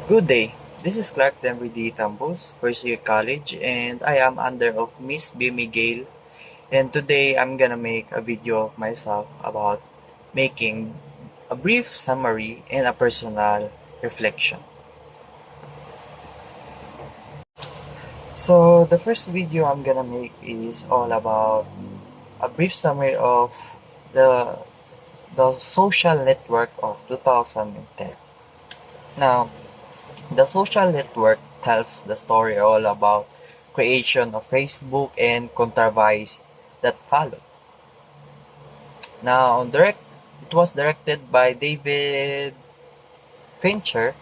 Good day. This is Clark Temridi Tambos, first year college, and I am under of Miss B. Miguel. And today I'm gonna make a video of myself about making a brief summary and a personal reflection. So the first video I'm gonna make is all about a brief summary of the the social network of 2010. Now, the social network tells the story all about creation of Facebook and controversies that followed. Now, it was directed by David Fincher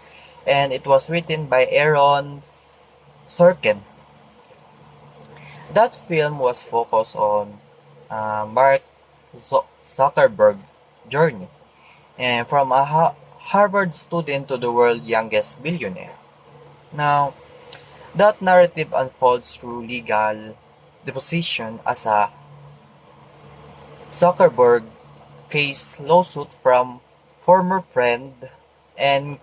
and it was written by Aaron Sorkin. That film was focused on Mark Zuckerberg journey and from a Harvard student to the world's youngest billionaire. Now, that narrative unfolds through legal deposition as a Zuckerberg faced lawsuit from former friend and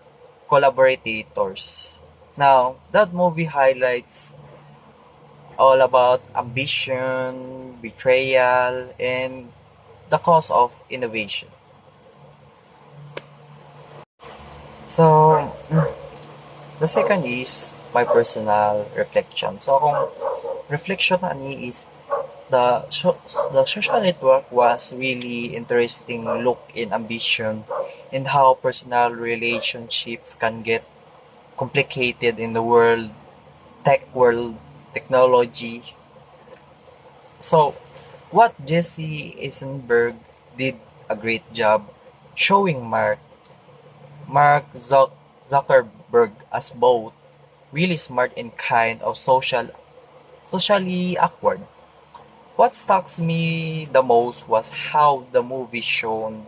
collaborators. Now, that movie highlights all about ambition, betrayal, and the cost of innovation. So, the second is my personal reflection. So, kung reflection ani is the the social network was really interesting look in ambition and how personal relationships can get complicated in the world technology. So what Jesse Eisenberg did a great job showing Zuckerberg as both really smart and kind of socially awkward. What struck me the most was how the movie shown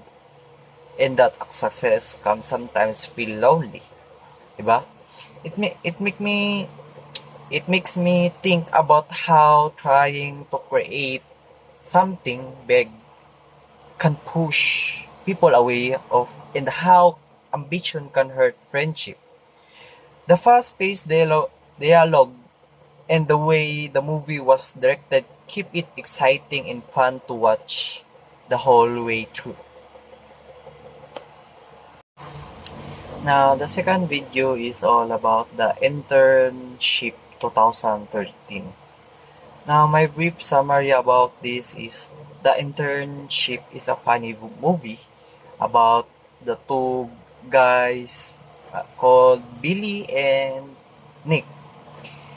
and that success can sometimes feel lonely, diba? It ma- it make me it makes me think about how trying to create something big can push people away of and how ambition can hurt friendship. The fast-paced dialogue and the way the movie was directed keep it exciting and fun to watch the whole way through. Now, the second video is all about the internship 2013. Now, my brief summary about this is the internship is a funny movie about the two guys called Billy and Nick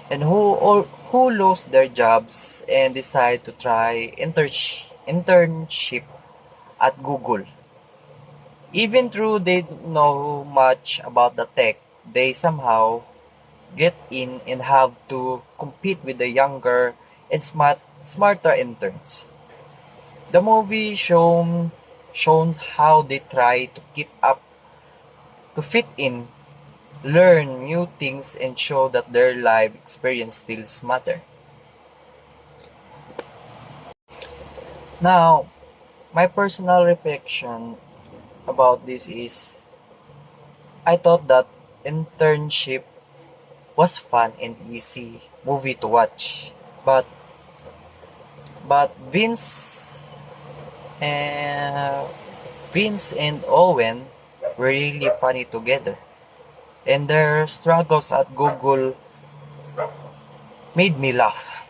and who lost their jobs and decide to try internship at Google. Even though they don't know much about the tech, they somehow get in and have to compete with the younger and smarter interns. The movie shows how they try to keep up, to fit in, learn new things, and show that their life experience still matter. Now, my personal reflection about this is I thought that internship was fun and easy movie to watch. But and Vince and Owen were really funny together. And their struggles at Google made me laugh.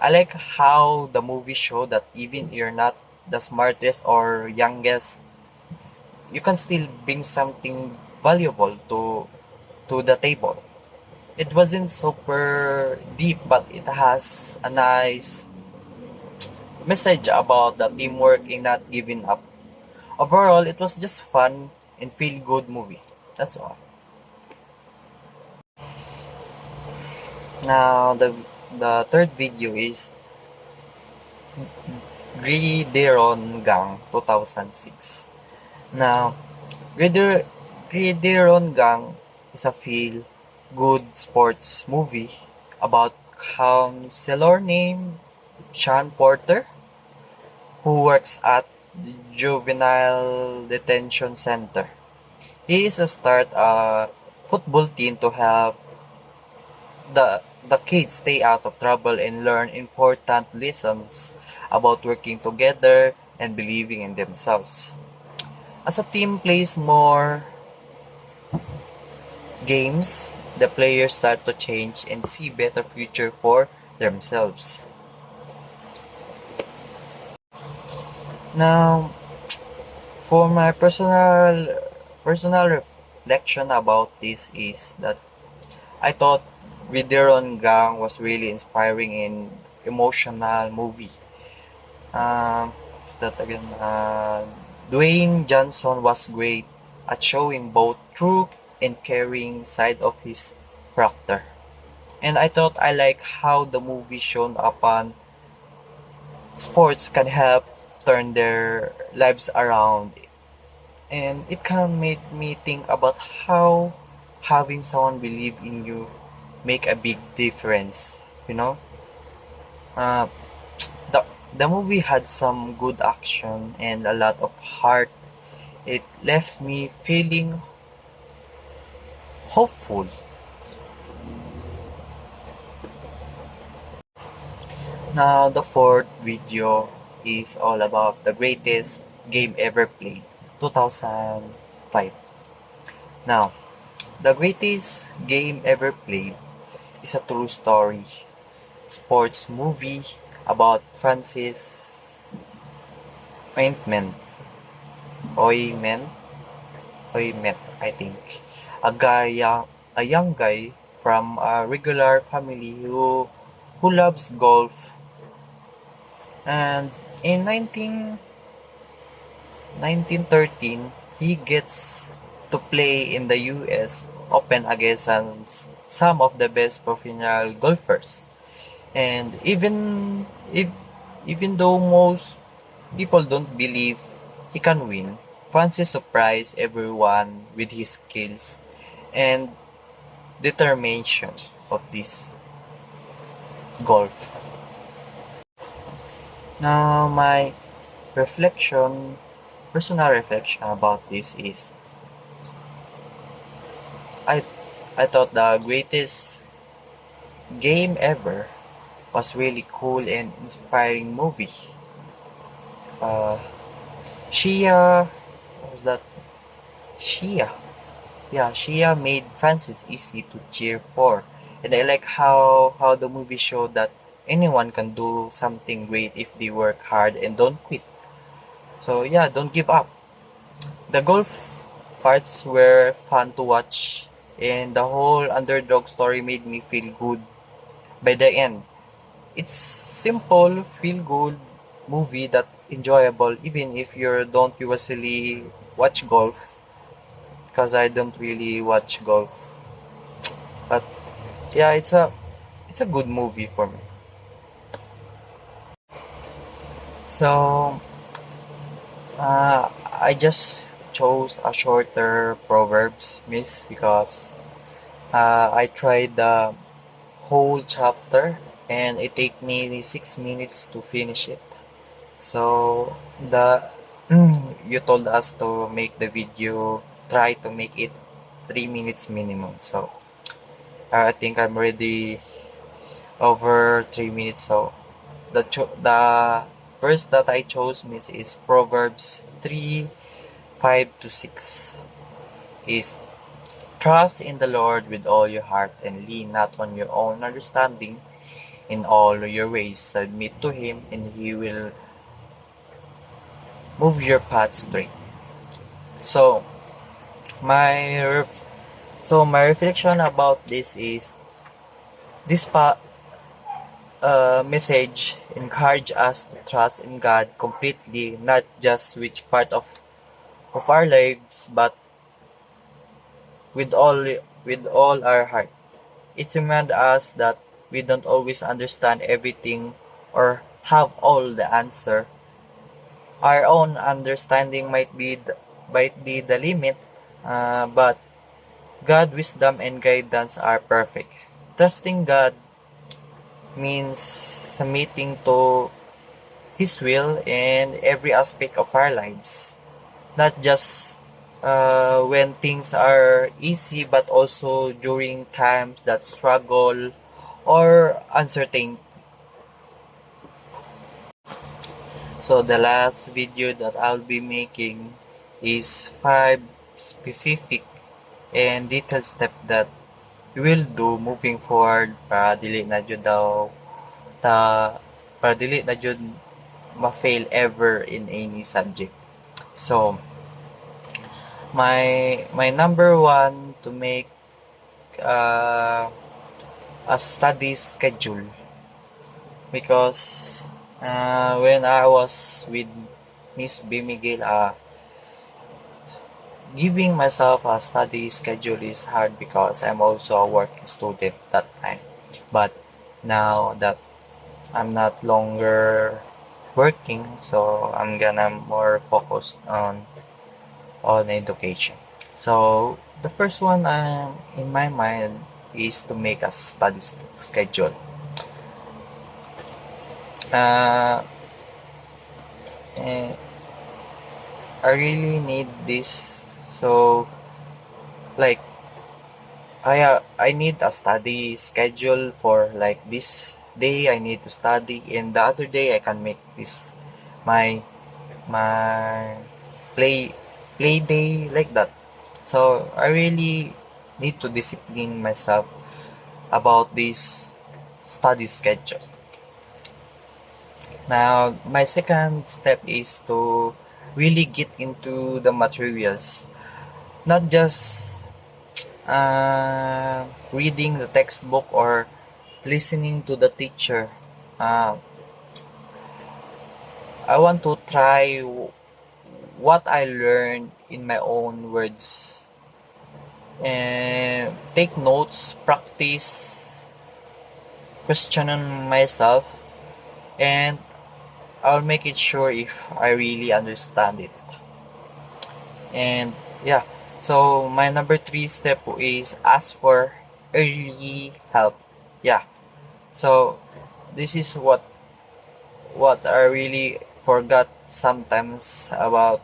I like how the movie showed that even you're not the smartest or youngest, you can still bring something valuable to the table. It wasn't super deep, but it has a nice message about the teamwork and not giving up. Overall, it was just fun and feel good movie. That's all. Now the third video is Gridiron Gang 2006. Now, Gridir Gridiron Gang is a feel good sports movie about counselor named Sean Porter who works at the juvenile detention center. He is a start football team to help the kids stay out of trouble and learn important lessons about working together and believing in themselves. As a team plays more games, the players start to change and see better future for themselves. Now, for my personal reflection about this is that I thought Videron Gang was really inspiring and emotional movie. What's that again? Dwayne Johnson was great at showing both true and caring side of his character. And I thought I like how the movie shown upon sports can help turn their lives around. And it can make me think about how having someone believe in you make a big difference, you know? Uh, the, the movie had some good action and a lot of heart. It left me feeling hopeful. Now, the fourth video is all about the greatest game ever played, 2005. Now, the greatest game ever played is a true story, sports movie about Francis Ointment, Ointment, Ointment, I think. A young guy from a regular family who loves golf, and in 1913 he gets to play in the US Open against some of the best professional golfers. And if even though most people don't believe he can win, Francis surprised everyone with his skills and determination of this golf. Now, my reflection, personal reflection about this is I I thought the greatest game ever was really cool and inspiring movie. Uh, Shia, what was that? Shia. Yeah, Shia made Francis easy to cheer for. And I like how the movie showed that anyone can do something great if they work hard and don't quit. So yeah, don't give up. The golf parts were fun to watch, and the whole underdog story made me feel good by the end. It's simple, feel good movie that enjoyable even if you don't usually watch golf, because I don't really watch golf. But yeah, it's a good movie for me. So I just chose a shorter proverbs, miss, because I tried the whole chapter and it take me 6 minutes to finish it. So the you told us to make the video, try to make it 3 minutes minimum. So I think I'm already over 3 minutes. So the verse that I chose, miss, is Proverbs 3:5-6. Is trust in the Lord with all your heart and lean not on your own understanding. In all your ways submit to Him, and He will move your path straight. So my my reflection about this is this message encourage us to trust in God completely, not just which part of our lives, but with all with all our heart. It reminds us that we don't always understand everything or have all the answer. Our own understanding might be the limit, but God's wisdom and guidance are perfect. Trusting God means submitting to His will in every aspect of our lives, not just when things are easy, but also during times that struggle or uncertain. So the last video that I'll be making is 5 specific and detailed steps that you will do moving forward para dili na jud daw ta para dili na jud ma-fail ever in any subject. So my number one to make a study schedule, because when I was with Miss B. Miguel, giving myself a study schedule is hard because I'm also a working student that time. But now that I'm not longer working, so I'm gonna more focused on education. So the first one in my mind is to make a study schedule. Uh, eh, I really need this. So like I need a study schedule for like this day I need to study, and the other day I can make this my my play play day, like that. So I really need to discipline myself about this study schedule. Now my second step is to really get into the materials, not just reading the textbook or listening to the teacher. Uh, I want to try what I learned in my own words and take notes, practice, question on myself, and I'll make it sure if I really understand it. And yeah, so my number three step is ask for early help. Yeah, so this is what I really forgot sometimes about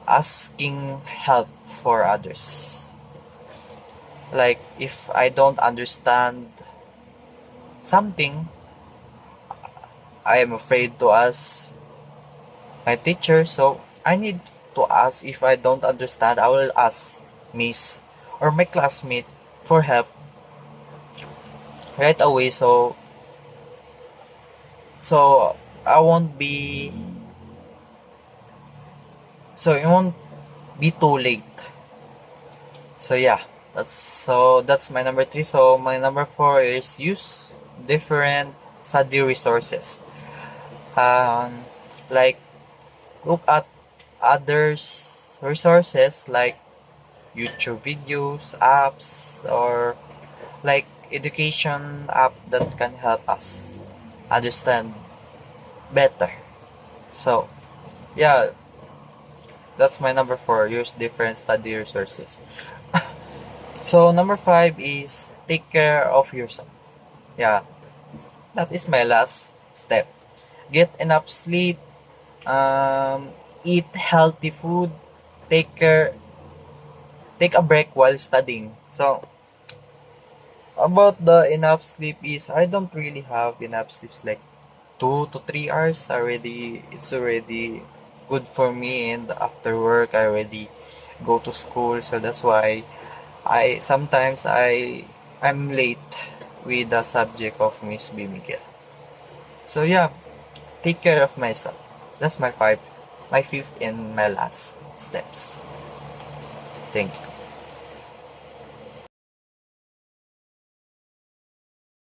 asking help for others. Like if I don't understand something, I am afraid to ask my teacher, so I need to ask. If I don't understand, I will ask Miss or my classmate for help right away. So I won't be so it won't be too late. So yeah, that's my number three. So my number four is use different study resources. Um, like look at others resources like YouTube videos, apps, or like education app that can help us understand better. So yeah, that's my number four. Use different study resources. So number five is take care of yourself. Yeah, that is my last step. Get enough sleep, eat healthy food, take care, take a break while studying. So about the enough sleep is I don't really have enough sleeps, like 2 to 3 hours already. It's already good for me, and after work I already go to school, so that's why I'm late with the subject of Miss B. Miguel. So yeah, take care of myself. That's my fifth and my last steps. Thank you.